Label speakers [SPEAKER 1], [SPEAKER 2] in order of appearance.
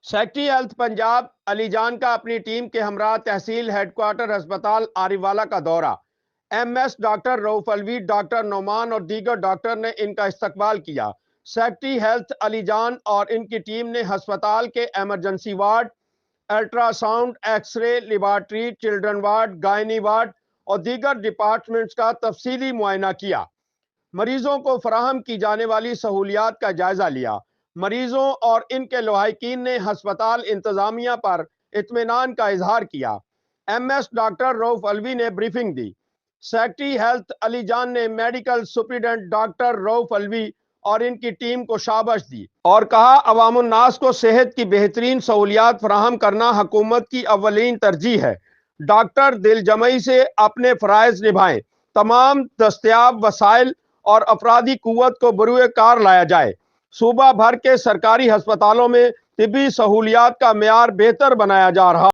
[SPEAKER 1] Secretary health Punjab علی جان کا اپنی team کے ہمراہ تحصیل ہیڈ کوارٹر ہسپتال آریوالہ کا دورہ۔ ایم ایس ڈاکٹر رؤف الوی، ڈاکٹر نعمان اور دیگر ڈاکٹر نے ان کا استقبال کیا۔ سیکٹری ہیلتھ علی جان اور ان کی ٹیم نے ہسپتال کے emergency ward, ultra sound, X ray laboratory, children ward, گائنی ward اور دیگر ڈپارٹمنٹس کا تفصیلی معائنہ کیا۔ مریضوں کو فراہم کی جانے والی سہولیات کا جائزہ لیا۔ مریضوں اور ان کے لواحقین نے ہسپتال انتظامیہ پر اطمینان کا اظہار کیا۔ ایم ایس ڈاکٹر رؤف الوی نے بریفنگ دی۔ سیکٹری ہیلتھ علی جان نے میڈیکل سپرنٹنڈنٹ ڈاکٹر رؤف الوی اور ان کی ٹیم کو شاباش دی اور کہا عوام الناس کو صحت کی بہترین سہولیات فراہم کرنا حکومت کی اولین ترجیح ہے۔ ڈاکٹر دل جمعی سے اپنے فرائض نبھائیں۔ تمام دستیاب وسائل اور افرادی قوت کو بروئے کار لایا جائے۔ صوبہ بھر کے سرکاری ہسپتالوں میں طبی سہولیات کا معیار بہتر بنایا جا رہا